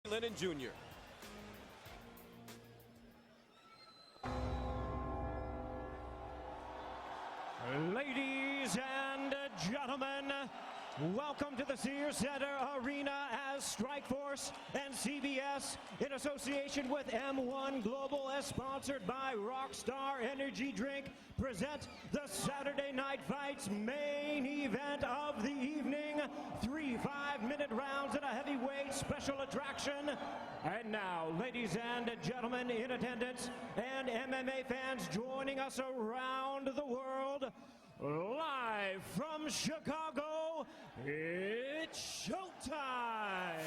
Lennon Jr. Ladies and gentlemen, welcome to the Sears Center Arena as Strikeforce and CBS in association with M1 Global, as sponsored by Rockstar Energy Drink, present the Saturday Night Fights main event of the evening. 3 5-minute rounds and a heavyweight special attraction. And now, ladies and gentlemen in attendance and MMA fans joining us around the world, live from Chicago, it's showtime!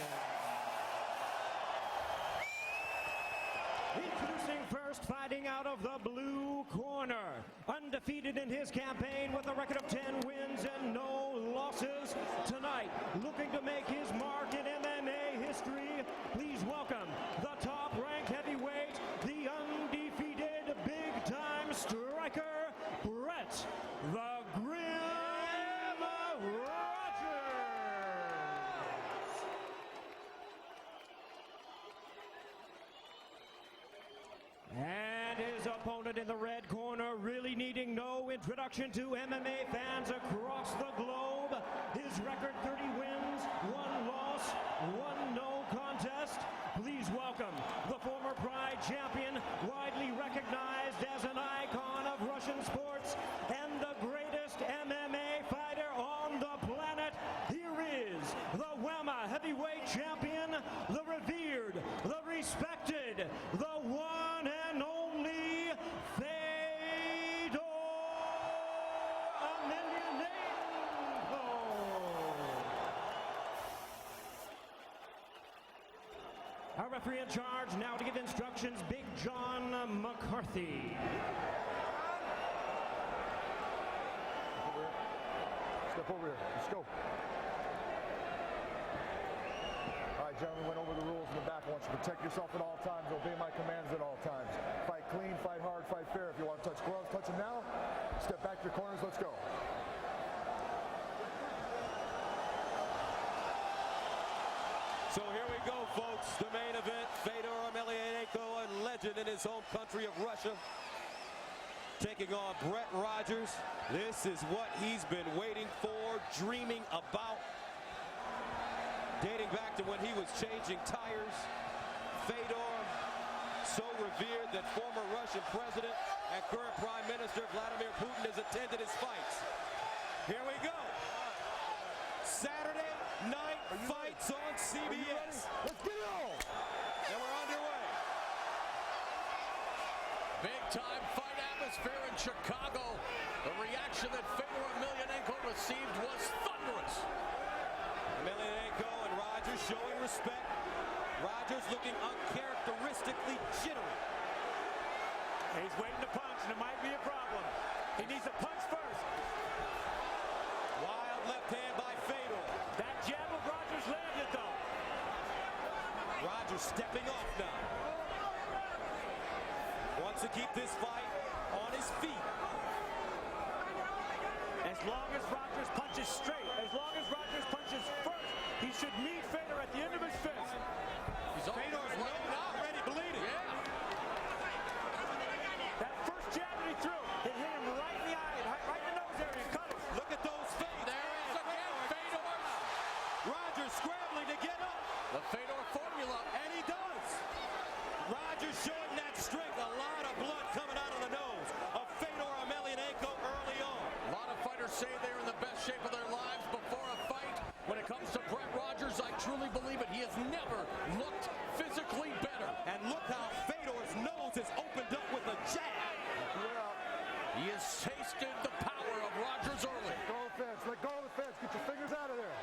Introducing first, fighting out of the blue corner, undefeated in his campaign with a record of 10 wins and no losses. Tonight, looking to make his mark in MMA history, please welcome the top-ranked heavyweight, the undefeated big-time striker, Brett the Grim Rogers. And his opponent in the red corner, really needing no introduction to MMA fans across the globe. His record, 30 wins, 1 loss, 1 no contest. Please welcome the former Pride champion, widely recognized as an icon of Russian sports and the greatest MMA fighter on the planet. Here is the WEMA heavyweight champion, the revered, the respected, the one and only Fedor Emelianenko. Our referee in charge now to give instructions, Big John McCarthy. Step over here. Let's go. All right, gentlemen, went over the rules in the back. I want you to protect yourself at all times. Obey my commands at all times. Fight clean, fight hard, fight fair. If you want to touch gloves, touch them now. Step back to your corners. Let's go. So here we go, folks. The main event, Fedor Emelianenko, a legend in his home country of Russia, taking on Brett Rogers. This is what he's been waiting for, dreaming about, dating back to when he was changing tires. Fedor, so revered that former Russian president and current Prime Minister Vladimir Putin has attended his fights. Here we go. Saturday Night Fights on CBS. Let's get it on. And we're underway. Big time fight atmosphere in Chicago. The reaction that Fedor Emelianenko received was thunderous. Emelianenko and Rogers showing respect. Rogers looking uncharacteristically jittery. He's waiting to punch, and it might be a problem. He needs to punch first. Wild left hand by Fedor. That jab of Rogers landed, though. Rogers stepping off now. Wants to keep this fight on his feet. As long as Rogers punches straight, as long as Rogers punches first, he should meet Fedor at the end of his fist. Fedor's already bleeding. Yeah. That first jab that he threw, it hit him right in the eye, right in the nose area, cut him. Look at those feints. There it is again, Fedor. Rogers scrambling to get up. The Fedor formula. And he does. Rogers showing that strength. A lot of blood coming out of the nose of Fedor Emelianenko early on. A lot of fighters say they're in the best shape of their lives before a fight. When it comes to Brett Rogers, I truly believe it. He has never looked physically better. And look how Fedor's nose has opened up with a jab. He has tasted the power of Rogers early. Let go of the fence. Let go of the fence. Get your fingers out of there.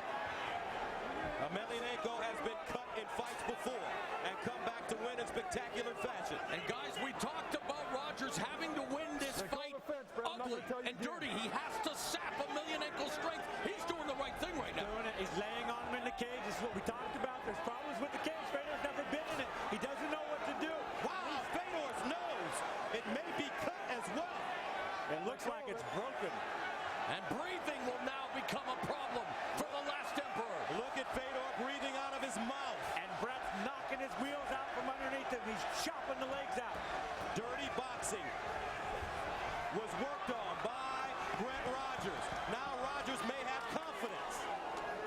Emelianenko has been cut in fights before and come back to win in spectacular fashion. And guys, we talked about Rogers having to win this Let go fight of the fence, Brett. I'm not ugly gonna tell you and again. dirty. He has to sap Emelianenko's strength. He's doing the right thing right now. He's laying on him in the cage. This is what we talked about. There's problems with the cage. Fedor's never been in it. He doesn't know what to do. Wow, Fedor's nose. It may be cut as well. It looks like it's broken. And breathing will now become a problem for the last emperor. Look at Fedor breathing out of his mouth. And Brett's not knocking his wheels out from underneath him. He's chopping the legs out. Dirty boxing was worked on by Brett Rogers. Now Rogers may have confidence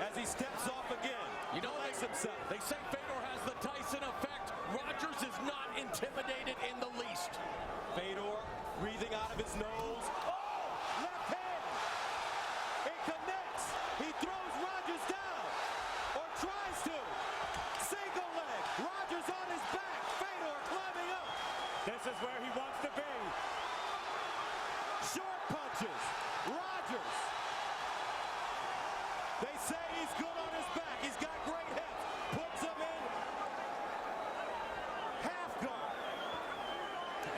as he steps off again. You know, himself. They say Fedor has the Tyson effect. Rogers is not intimidated in the least. Fedor breathing out of his nose. Oh! Left hand! It connects! He throws Rogers down! Or tries to! Single leg! Rogers on his back! Fedor climbing up! This is where he wants to be. Short punches! Rogers! They say he's good on his back. He's got great hips. Puts him in half guard.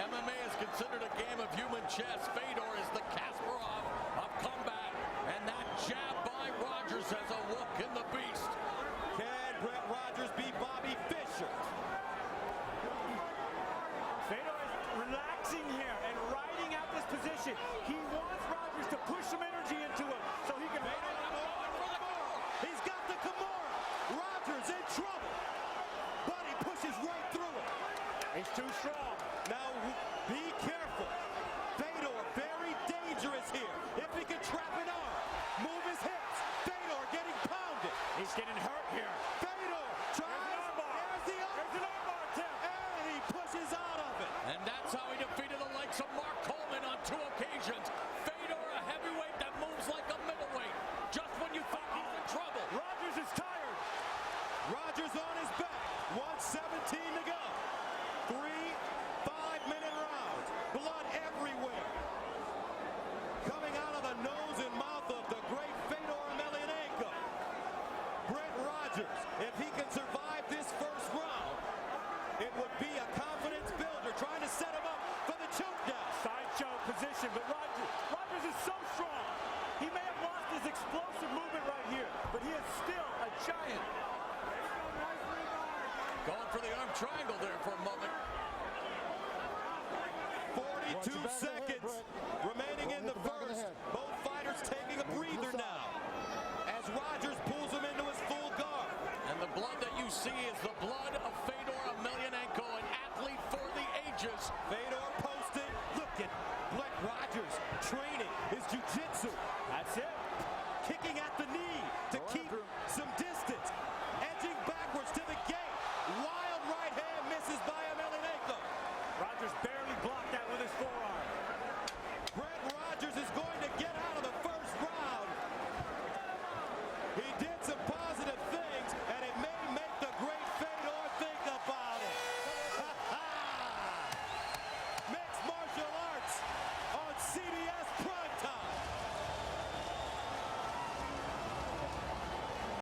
MMA is considered a game of human chess. Fedor is the Kasparov of combat. And that jab by Rogers has a look in the beast. Can Brett Rogers beat Bobby Fischer? Fedor is relaxing here and riding out this position. He wants Rogers to push some energy into him so he can ride out. He's got the Kimura. Rogers in trouble. But he pushes right through it. He's too strong. Now, be careful. Fedor, very dangerous here. If he can trap an arm, move his hips. Fedor getting pounded. He's getting hurt here. Fedor tries. There's the arm. There's an armbar attempt. And he pushes out of it. And that's how he defeated the likes of Mark Coleman on 2 occasions. Fedor, a heavyweight that moves like a middleweight. Just when you think he's in trouble. Rogers is tired. Rogers on his back. 1:17 to go. 3 5-minute rounds. Blood everywhere. Coming out of the nose and mouth of the great Fedor Emelianenko. Brett Rogers, if he can survive this first round, it would be a confidence builder trying to set him up for the chokedown. Sideshow position, but Rogers is so strong. He may have lost his explosive movement right here, but he is still a giant. Going for the arm triangle there for a moment. 42 seconds remaining in the first. Both fighters taking a breather now as Rogers pulls him into his full guard. And the blood that you see is the blood of Fedor Emelianenko, an athlete for the ages. Fedor posted. Look at Brett Rogers training his jiu-jitsu.